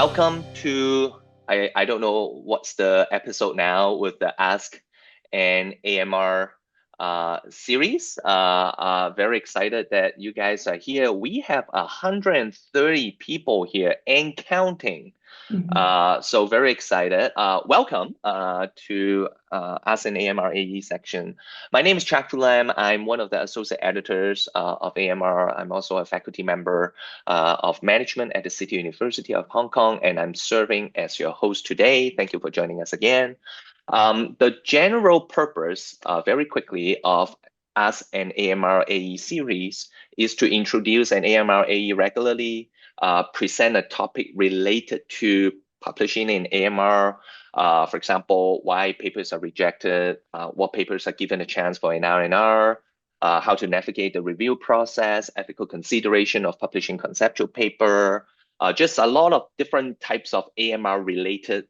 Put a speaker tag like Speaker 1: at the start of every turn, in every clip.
Speaker 1: welcome to, I don't know what's the episode now with the Ask and AMR series. Very excited that you guys are here. We have 130 people here and counting.
Speaker 2: Mhm.
Speaker 1: So very excited. Welcome to Ask an AMR AE section. My name is Chak. I'm one of the associate editors of AMR. I'm also a faculty member of management at the City University of Hong Kong, and I'm serving as your host today. Thank you for joining us again. The general purpose, very quickly, of Ask an AMR AE series is to introduce an AMR AE regularly, present a topic related to publishing in AMR. For example, why papers are rejected, what papers are given a chance for an R&R, how to navigate the review process, ethical consideration of publishing conceptual paper, just a lot of different types of AMR related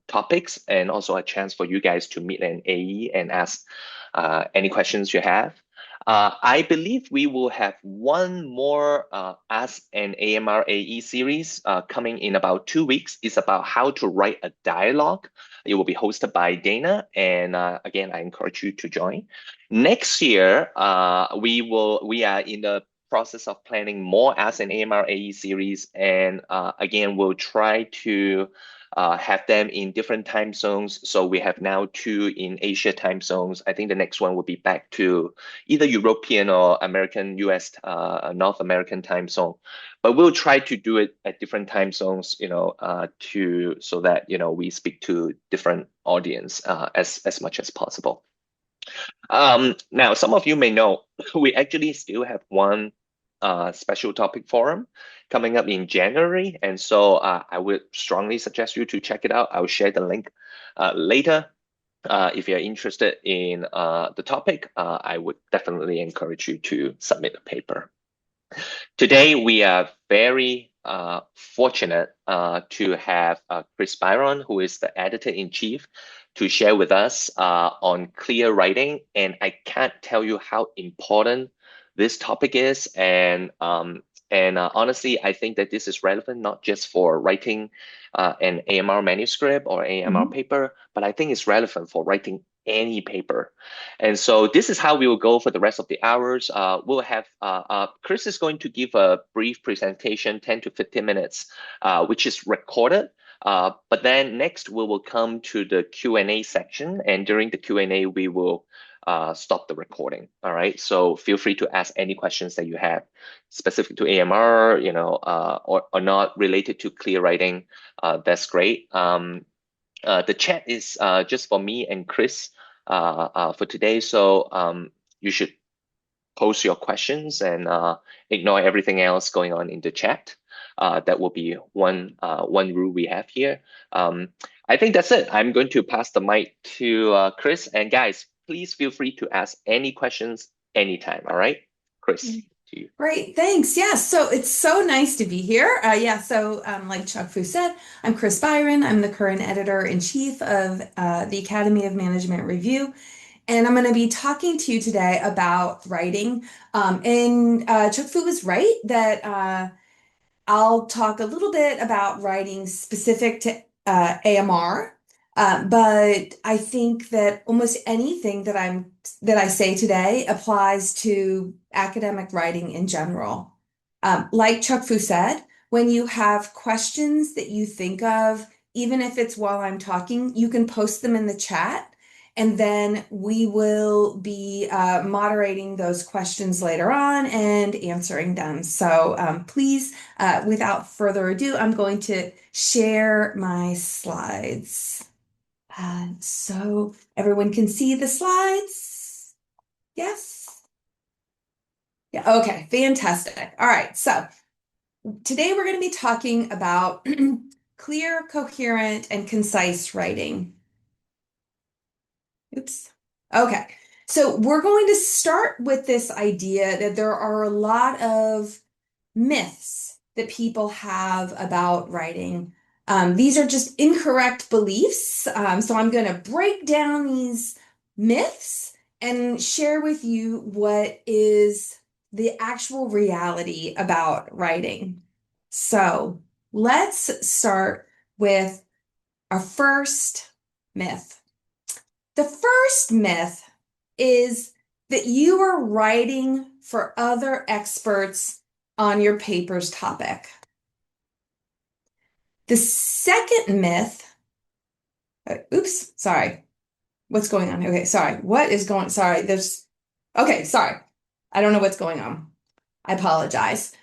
Speaker 1: topics, and also a chance for you guys to meet an AE and ask any questions you have. I believe we will have one more Ask an AMR AE series coming in about 2 weeks. It's about how to write a dialogue. It will be hosted by Dana, and again, I encourage you to join. Next year, we are in the process of planning more Ask an AMR AE series, and again, we'll try to have them in different time zones. So we have now two in Asia time zones. I think the next one will be back to either European or American, US, North American time zone. But we'll try to do it at different time zones, to so that we speak to different audience as much as possible. Now, some of you may know we actually still have one special topic forum coming up in January, and so I would strongly suggest you to check it out. I'll share the link later. If you're interested in the topic, I would definitely encourage you to submit a paper. Today, we are very fortunate to have Kris Byron, who is the editor-in-chief, to share with us on clear writing. And I can't tell you how important this topic is. And honestly, I think that this is relevant not just for writing an AMR manuscript or AMR
Speaker 2: Mhm.
Speaker 1: paper, but I think it's relevant for writing any paper. And so this is how we will go for the rest of the hours. We'll have Kris is going to give a brief presentation, 10 to 15 minutes, which is recorded. But then next we will come to the Q&A section, and during the Q&A we will stop the recording. All right. So feel free to ask any questions that you have specific to AMR, or not related to clear writing. That's great. The chat is just for me and Kris for today. So you should post your questions and ignore everything else going on in the chat. That will be one rule we have here. I think that's it. I'm going to pass the mic to Kris. And guys, please feel free to ask any questions anytime. All right, Kris, to you.
Speaker 2: Great, thanks. Yeah, so it's so nice to be here. Like Chuck Fu said, I'm Kris Byron. I'm the current editor-in-chief of the Academy of Management Review, and I'm going to be talking to you today about writing. And Chuck Fu was right that I'll talk a little bit about writing specific to AMR, but I think that almost anything that I say today applies to academic writing in general. Like Chuck Fu said, when you have questions that you think of, even if it's while I'm talking, you can post them in the chat. And then we will be moderating those questions later on and answering them. So please, without further ado, I'm going to share my slides. So everyone can see the slides? Yes? Yeah, okay, fantastic. All right, so today we're going to be talking about clear, coherent, and concise writing. Oops. Okay. So we're going to start with this idea that there are a lot of myths that people have about writing. These are just incorrect beliefs. So I'm going to break down these myths and share with you what is the actual reality about writing. So let's start with our first myth. The first myth is that you are writing for other experts on your paper's topic. The second myth, oops, sorry. What's going on? Okay, sorry. Sorry. I don't know what's going on. I apologize.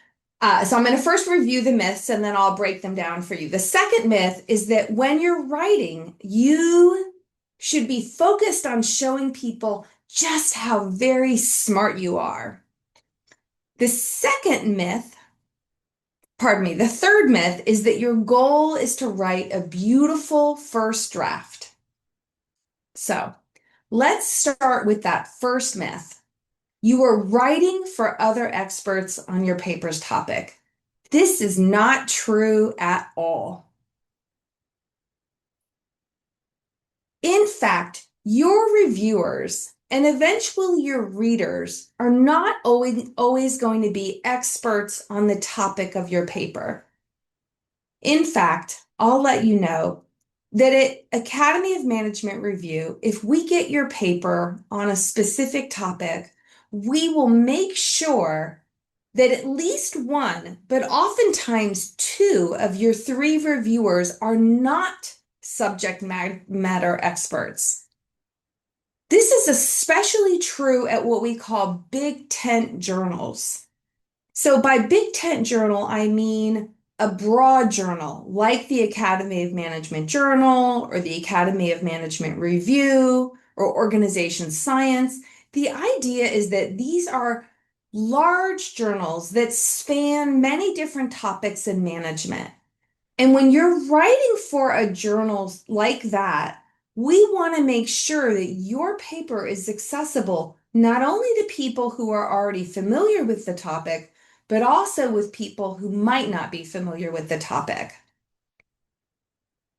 Speaker 2: So I'm going to first review the myths and then I'll break them down for you. The second myth is that when you're writing, you should be focused on showing people just how very smart you are. The third myth is that your goal is to write a beautiful first draft. So let's start with that first myth. You are writing for other experts on your paper's topic. This is not true at all. In fact, your reviewers and eventually your readers are not always going to be experts on the topic of your paper. In fact, I'll let you know that at Academy of Management Review, if we get your paper on a specific topic, we will make sure that at least one, but oftentimes two of your three reviewers are not subject matter experts. This is especially true at what we call big tent journals. So by big tent journal, I mean a broad journal like the Academy of Management Journal or the Academy of Management Review or Organization Science. The idea is that these are large journals that span many different topics in management. And when you're writing for a journal like that, we want to make sure that your paper is accessible not only to people who are already familiar with the topic, but also with people who might not be familiar with the topic.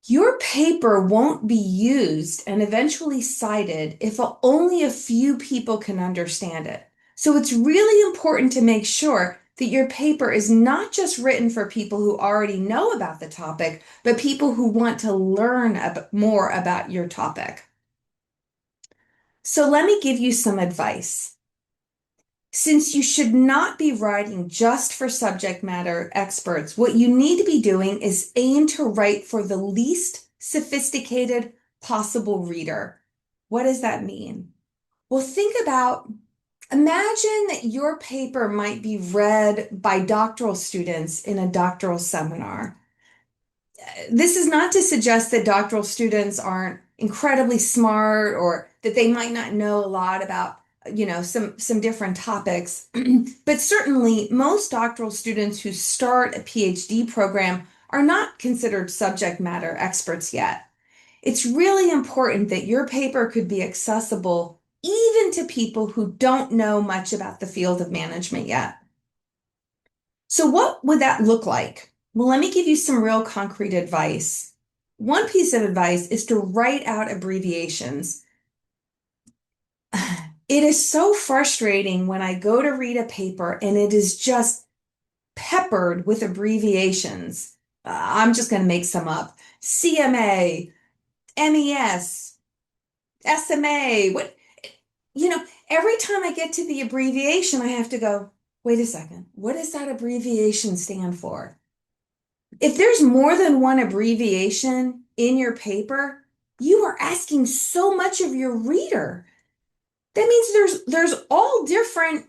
Speaker 2: Your paper won't be used and eventually cited if only a few people can understand it. So it's really important to make sure that your paper is not just written for people who already know about the topic, but people who want to learn more about your topic. So let me give you some advice. Since you should not be writing just for subject matter experts, what you need to be doing is aim to write for the least sophisticated possible reader. What does that mean? Well, imagine that your paper might be read by doctoral students in a doctoral seminar. This is not to suggest that doctoral students aren't incredibly smart or that they might not know a lot about some different topics. But certainly most doctoral students who start a PhD program are not considered subject matter experts yet. It's really important that your paper could be accessible even to people who don't know much about the field of management yet. So what would that look like? Well, let me give you some real concrete advice. One piece of advice is to write out abbreviations. It is so frustrating when I go to read a paper and it is just peppered with abbreviations. I'm just going to make some up. CMA, MES, SMA, every time I get to the abbreviation, I have to go, wait a second, what does that abbreviation stand for? If there's more than one abbreviation in your paper, you are asking so much of your reader. That means there's all different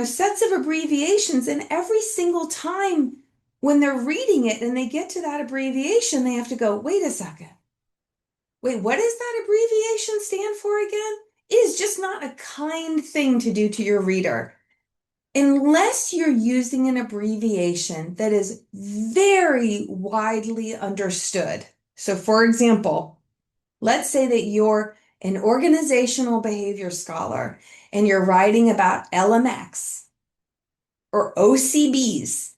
Speaker 2: sets of abbreviations, and every single time when they're reading it and they get to that abbreviation, they have to go, wait a second. Wait, what does that abbreviation stand for again? It is just not a kind thing to do to your reader. Unless you're using an abbreviation that is very widely understood. So for example, let's say that you're an organizational behavior scholar and you're writing about LMX or OCBs.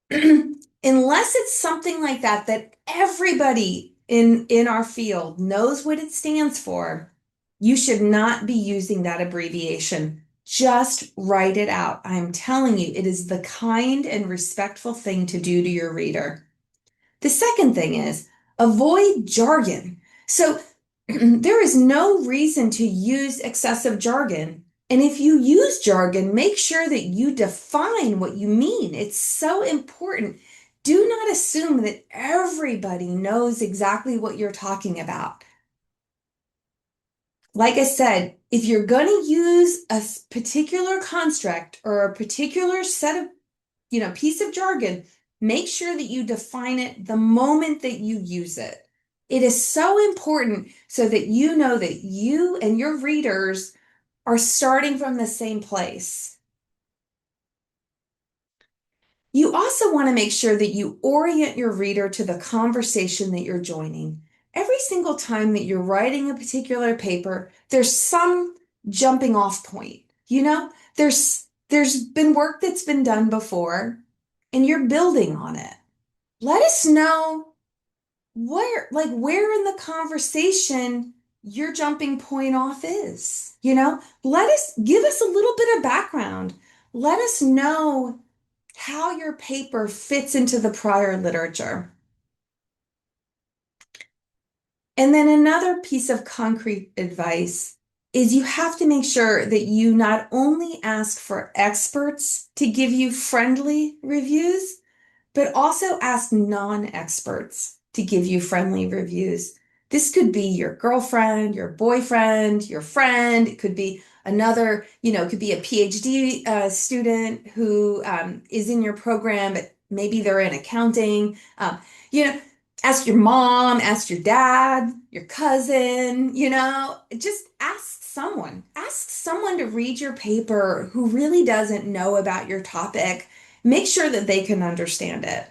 Speaker 2: Unless it's something like that everybody in our field knows what it stands for, you should not be using that abbreviation. Just write it out. I'm telling you, it is the kind and respectful thing to do to your reader. The second thing is avoid jargon. So there is no reason to use excessive jargon. And if you use jargon, make sure that you define what you mean. It's so important. Do not assume that everybody knows exactly what you're talking about. Like I said, if you're going to use a particular construct or a particular set of, piece of jargon, make sure that you define it the moment that you use it. It is so important so that you know that you and your readers are starting from the same place. You also want to make sure that you orient your reader to the conversation that you're joining. Every single time that you're writing a particular paper, there's some jumping off point. There's been work that's been done before and you're building on it. Let us know where in the conversation your jumping point off is. Give us a little bit of background. Let us know how your paper fits into the prior literature. And then another piece of concrete advice is you have to make sure that you not only ask for experts to give you friendly reviews, but also ask non-experts to give you friendly reviews. This could be your girlfriend, your boyfriend, your friend. It could be another, it could be a PhD student who is in your program, but maybe they're in accounting. You know, Ask your mom, ask your dad, your cousin, just ask someone. Ask someone to read your paper who really doesn't know about your topic. Make sure that they can understand it.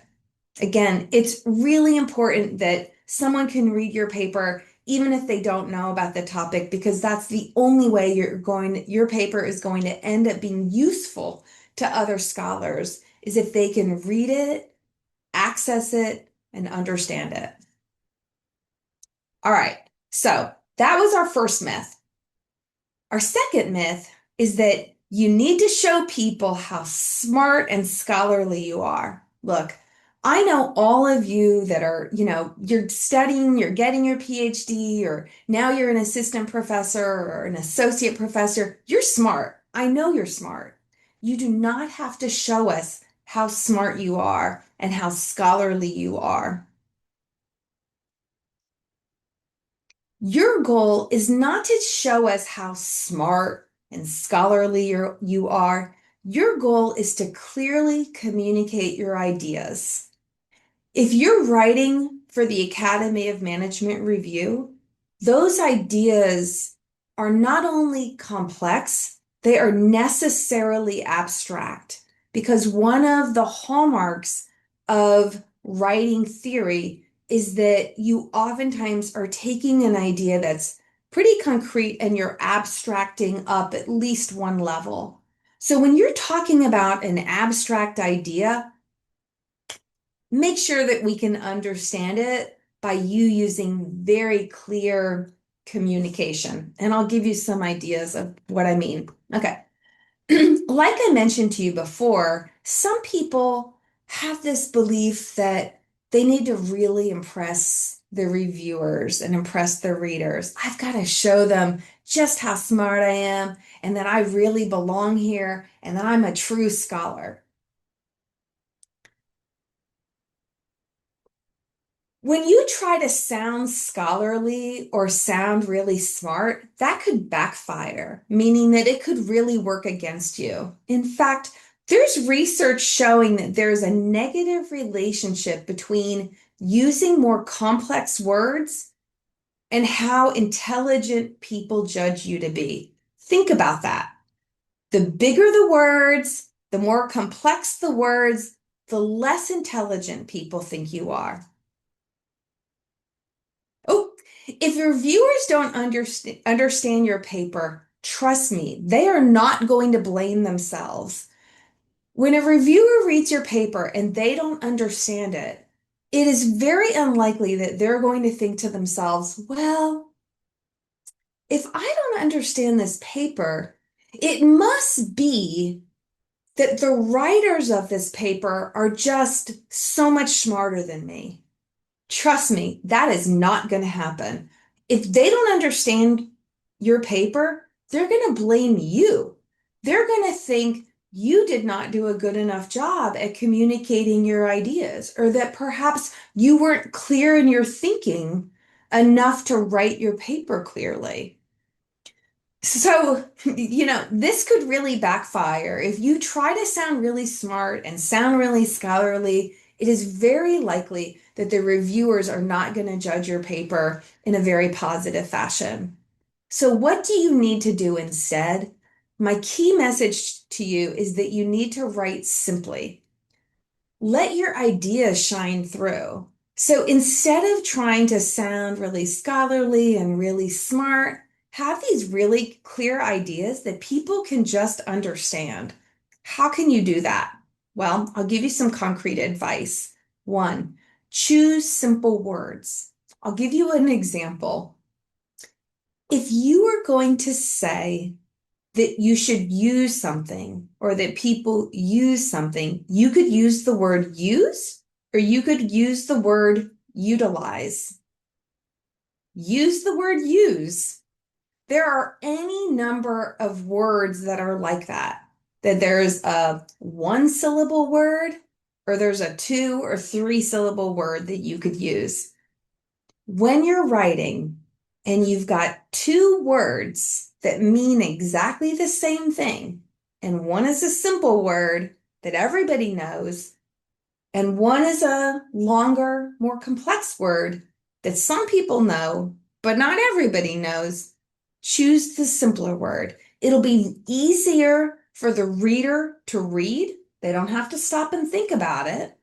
Speaker 2: Again, it's really important that someone can read your paper even if they don't know about the topic, because that's the only way your paper is going to end up being useful to other scholars, is if they can read it, access it, and understand it. All right, so that was our first myth. Our second myth is that you need to show people how smart and scholarly you are. Look, I know all of you that are, you're studying, you're getting your PhD, or now you're an assistant professor or an associate professor. You're smart. I know you're smart. You do not have to show us how smart you are and how scholarly you are. Your goal is not to show us how smart and scholarly you are. Your goal is to clearly communicate your ideas. If you're writing for the Academy of Management Review, those ideas are not only complex, they are necessarily abstract, because one of the hallmarks of writing theory is that you oftentimes are taking an idea that's pretty concrete and you're abstracting up at least one level. So when you're talking about an abstract idea, make sure that we can understand it by you using very clear communication. And I'll give you some ideas of what I mean. Okay. Like I mentioned to you before, some people have this belief that they need to really impress the reviewers and impress their readers. I've got to show them just how smart I am and that I really belong here and that I'm a true scholar. When you try to sound scholarly or sound really smart, that could backfire, meaning that it could really work against you. In fact, there's research showing that there's a negative relationship between using more complex words and how intelligent people judge you to be. Think about that. The bigger the words, the more complex the words, the less intelligent people think you are. Oh, if your viewers don't understand your paper, trust me, they are not going to blame themselves. When a reviewer reads your paper and they don't understand it, it is very unlikely that they're going to think to themselves, well, if I don't understand this paper, it must be that the writers of this paper are just so much smarter than me. Trust me, that is not going to happen. If they don't understand your paper, they're going to blame you. They're going to think you did not do a good enough job at communicating your ideas, or that perhaps you weren't clear in your thinking enough to write your paper clearly. So, this could really backfire. If you try to sound really smart and sound really scholarly, it is very likely that the reviewers are not going to judge your paper in a very positive fashion. So, what do you need to do instead? My key message to you is that you need to write simply. Let your ideas shine through. So instead of trying to sound really scholarly and really smart, have these really clear ideas that people can just understand. How can you do that? Well, I'll give you some concrete advice. One, choose simple words. I'll give you an example. If you are going to say that you should use something or that people use something, you could use the word use or you could use the word utilize. Use the word use. There are any number of words that are like that, that there's a one syllable word or there's a 2 or 3 syllable word that you could use. When you're writing and you've got 2 words that mean exactly the same thing, and one is a simple word that everybody knows, and one is a longer, more complex word that some people know, but not everybody knows, choose the simpler word. It'll be easier for the reader to read. They don't have to stop and think about it.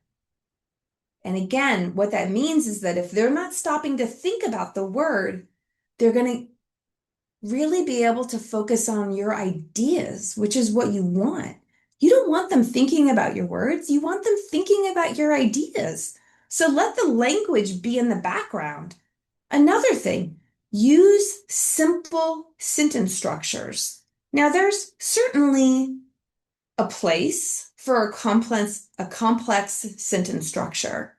Speaker 2: And again, what that means is that if they're not stopping to think about the word, they're going to really be able to focus on your ideas, which is what you want. You don't want them thinking about your words. You want them thinking about your ideas. So let the language be in the background. Another thing, use simple sentence structures. Now, there's certainly a place for a complex sentence structure.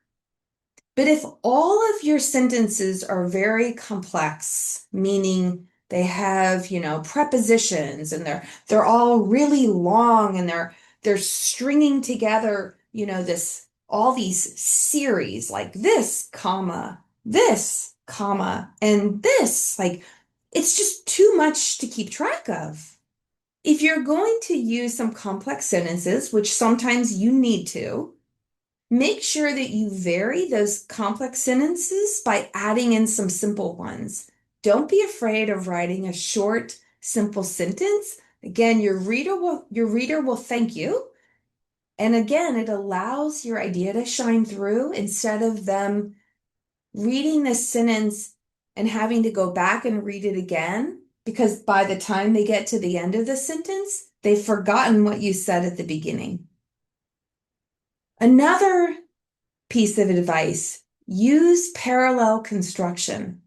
Speaker 2: But if all of your sentences are very complex, meaning they have, prepositions and they're all really long and they're stringing together, this all these series like this, comma, and this, like it's just too much to keep track of. If you're going to use some complex sentences, which sometimes you need to, make sure that you vary those complex sentences by adding in some simple ones. Don't be afraid of writing a short, simple sentence. Again, your reader will thank you. And again, it allows your idea to shine through instead of them reading the sentence and having to go back and read it again, because by the time they get to the end of the sentence, they've forgotten what you said at the beginning. Another piece of advice, use parallel construction.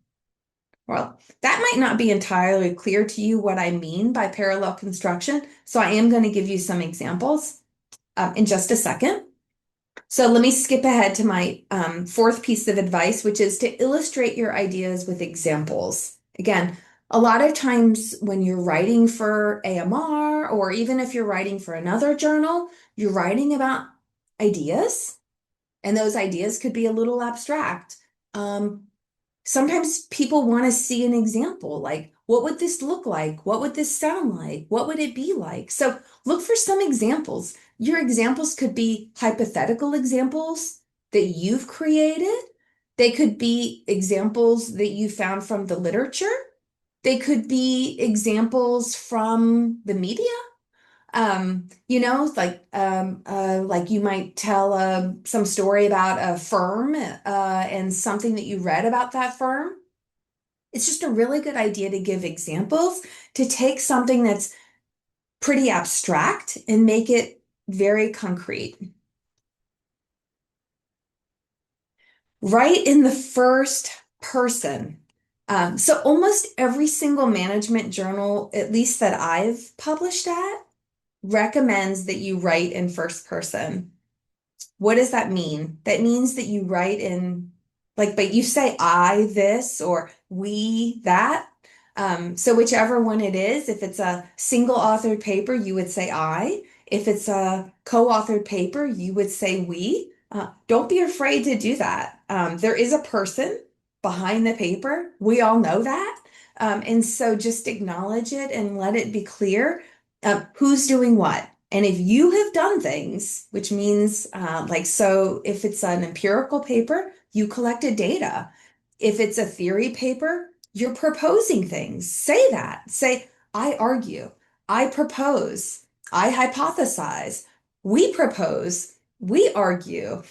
Speaker 2: Well, that might not be entirely clear to you what I mean by parallel construction, so I am going to give you some examples in just a second. So let me skip ahead to my 4th piece of advice, which is to illustrate your ideas with examples. Again, a lot of times when you're writing for AMR, or even if you're writing for another journal, you're writing about ideas. And those ideas could be a little abstract. Sometimes people want to see an example, like, what would this look like? What would this sound like? What would it be like? So look for some examples. Your examples could be hypothetical examples that you've created. They could be examples that you found from the literature. They could be examples from the media. Like you might tell some story about a firm and something that you read about that firm. It's just a really good idea to give examples, to take something that's pretty abstract and make it very concrete. Write in the first person. So almost every single management journal, at least that I've published at, recommends that you write in first person. What does that mean? That means that you write in Like, but you say I this or we that. So whichever one it is, if it's a single authored paper, you would say I. If it's a co-authored paper, you would say we. Don't be afraid to do that. There is a person behind the paper. We all know that. And so just acknowledge it and let it be clear who's doing what. And if you have done things, which means so if it's an empirical paper, you collected data. If it's a theory paper, you're proposing things. Say that. Say, I argue, I propose, I hypothesize, we propose, we argue,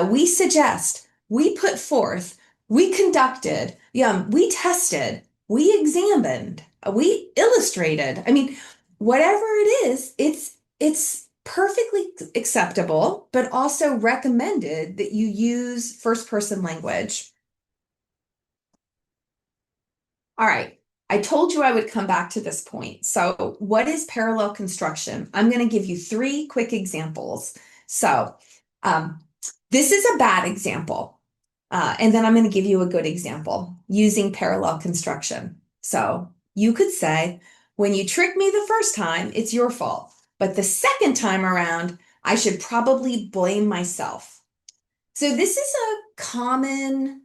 Speaker 2: we suggest, we put forth, we conducted, we tested, we examined, we illustrated. I mean, whatever it is, it's perfectly acceptable, but also recommended that you use first person language. All right. I told you I would come back to this point. So, what is parallel construction? I'm going to give you three quick examples. So, um, this is a bad example. And then I'm going to give you a good example using parallel construction. So, you could say, when you tricked me the first time, it's your fault. But the second time around, I should probably blame myself. So, this is a common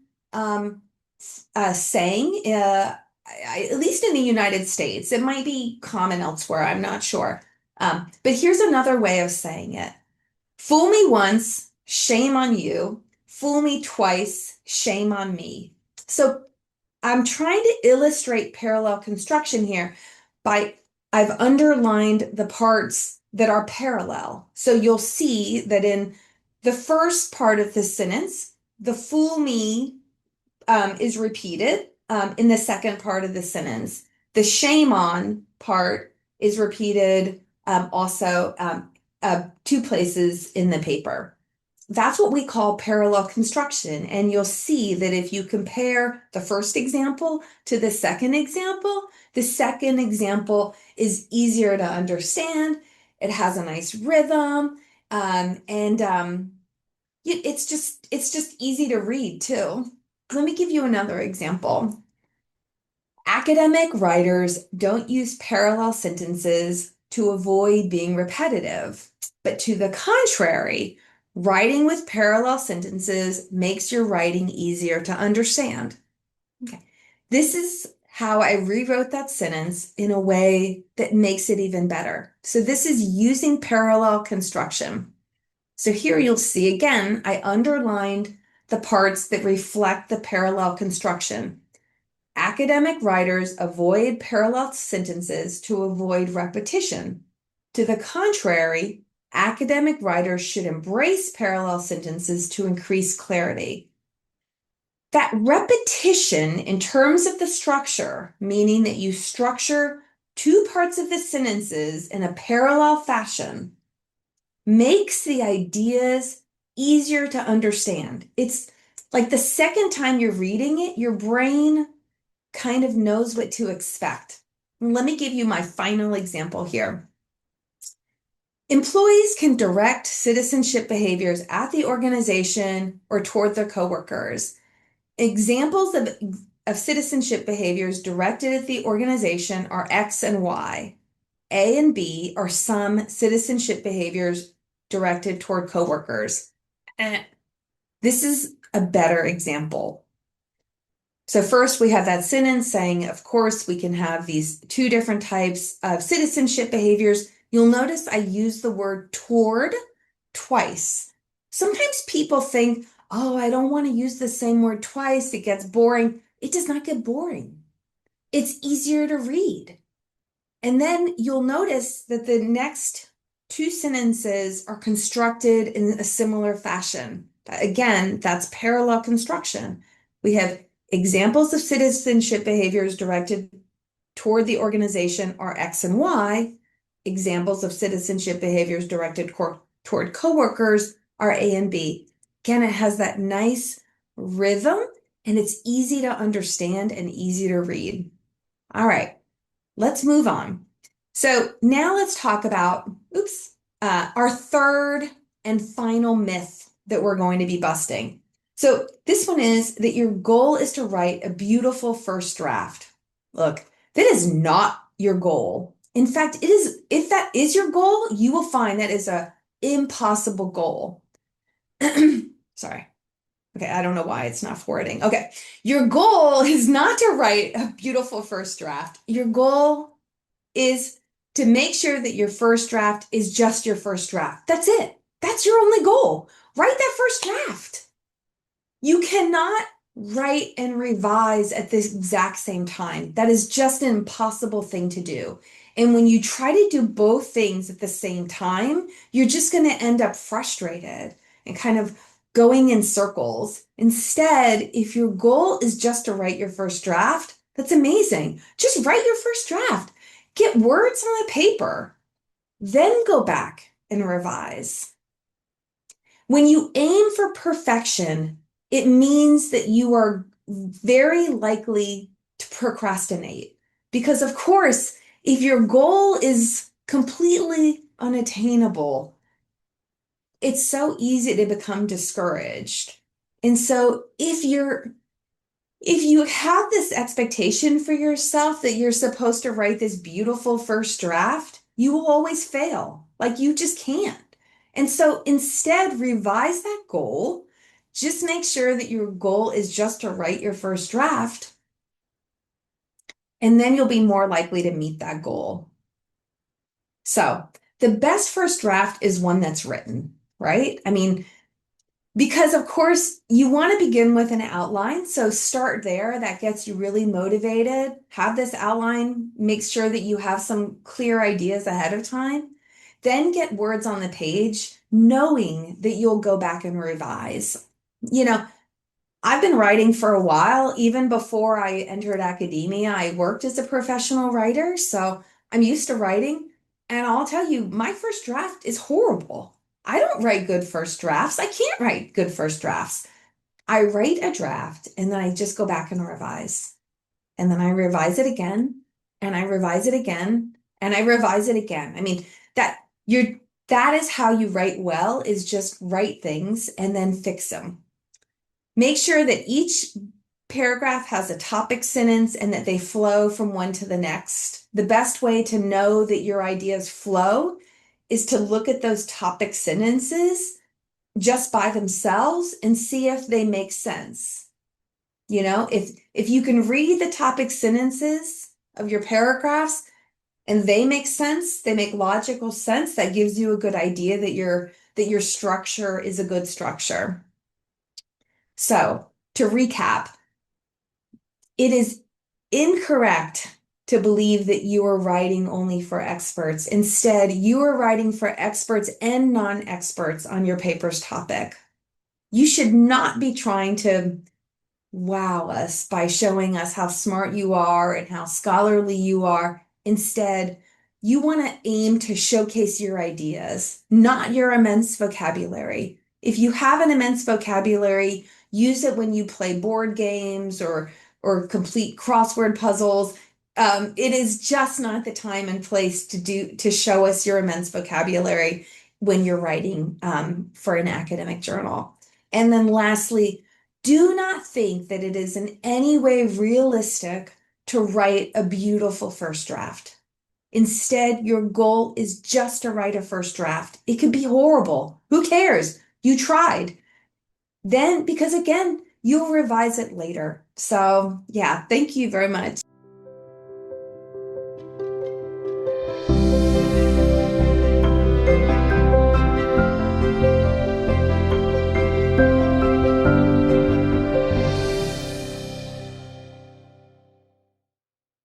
Speaker 2: saying, at least in the United States. It might be common elsewhere, I'm not sure. But here's another way of saying it. Fool me once, shame on you. Fool me twice, shame on me. So I'm trying to illustrate parallel construction here by I've underlined the parts that are parallel. So you'll see that in the first part of the sentence, the fool me is repeated in the second part of the sentence. The shame on part is repeated also two places in the paper. That's what we call parallel construction. And you'll see that if you compare the first example to the second example is easier to understand. It has a nice rhythm, and it's just easy to read too. Let me give you another example. Academic writers don't use parallel sentences to avoid being repetitive, but to the contrary, writing with parallel sentences makes your writing easier to understand. Okay. This is how I rewrote that sentence in a way that makes it even better. So this is using parallel construction. So here you'll see again, I underlined the parts that reflect the parallel construction. Academic writers avoid parallel sentences to avoid repetition. To the contrary, academic writers should embrace parallel sentences to increase clarity. That repetition in terms of the structure, meaning that you structure two parts of the sentences in a parallel fashion, makes the ideas easier to understand. It's like the second time you're reading it, your brain kind of knows what to expect. Let me give you my final example here. Employees can direct citizenship behaviors at the organization or toward their coworkers. Examples of citizenship behaviors directed at the organization are X and Y. A and B are some citizenship behaviors directed toward coworkers. This is a better example. So first we have that sentence saying, of course, we can have these two different types of citizenship behaviors. You'll notice I use the word toward twice. Sometimes people think, oh, I don't want to use the same word twice. It gets boring. It does not get boring. It's easier to read. And then you'll notice that the next two sentences are constructed in a similar fashion. Again, that's parallel construction. We have examples of citizenship behaviors directed toward the organization are X and Y. Examples of citizenship behaviors directed toward coworkers are A and B. Again, it has that nice rhythm and it's easy to understand and easy to read. All right. Let's move on. So now let's talk about, our third and final myth that we're going to be busting. So this one is that your goal is to write a beautiful first draft. Look, that is not your goal. In fact, it is, if that is your goal, you will find that is a impossible goal. Sorry. Okay, I don't know why it's not forwarding. Okay, your goal is not to write a beautiful first draft. Your goal is to make sure that your first draft is just your first draft. That's it. That's your only goal. Write that first draft. You cannot write and revise at the exact same time. That is just an impossible thing to do. And when you try to do both things at the same time, you're just going to end up frustrated and kind of going in circles. Instead, if your goal is just to write your first draft, that's amazing. Just write your first draft. Get words on the paper, then go back and revise. When you aim for perfection, it means that you are very likely to procrastinate. Because, of course, if your goal is completely unattainable, it's so easy to become discouraged. And so if you have this expectation for yourself that you're supposed to write this beautiful first draft, you will always fail. Like you just can't. And so instead, revise that goal. Just make sure that your goal is just to write your first draft. And then you'll be more likely to meet that goal. So the best first draft is one that's written, right? I mean, because of course you want to begin with an outline. So start there. That gets you really motivated. Have this outline. Make sure that you have some clear ideas ahead of time. Then get words on the page, knowing that you'll go back and revise. You know, I've been writing for a while. Even before I entered academia, I worked as a professional writer. So I'm used to writing. And I'll tell you, my first draft is horrible. I don't write good first drafts. I can't write good first drafts. I write a draft and then I just go back and revise. And then I revise it again and I revise it again and I revise it again. I mean, that you're that is how you write well, is just write things and then fix them. Make sure that each paragraph has a topic sentence and that they flow from one to the next. The best way to know that your ideas flow is to look at those topic sentences just by themselves and see if they make sense. You know, if you can read the topic sentences of your paragraphs and they make sense, they make logical sense, that gives you a good idea that your structure is a good structure. So, to recap, it is incorrect to believe that you are writing only for experts. Instead, you are writing for experts and non-experts on your paper's topic. You should not be trying to wow us by showing us how smart you are and how scholarly you are. Instead, you want to aim to showcase your ideas, not your immense vocabulary. If you have an immense vocabulary, use it when you play board games or complete crossword puzzles. It is just not the time and place to show us your immense vocabulary when you're writing for an academic journal. And then lastly, do not think that it is in any way realistic to write a beautiful first draft. Instead, your goal is just to write a first draft. It could be horrible. Who cares? You tried. Then, because again, you'll revise it later. So, yeah, thank you very much.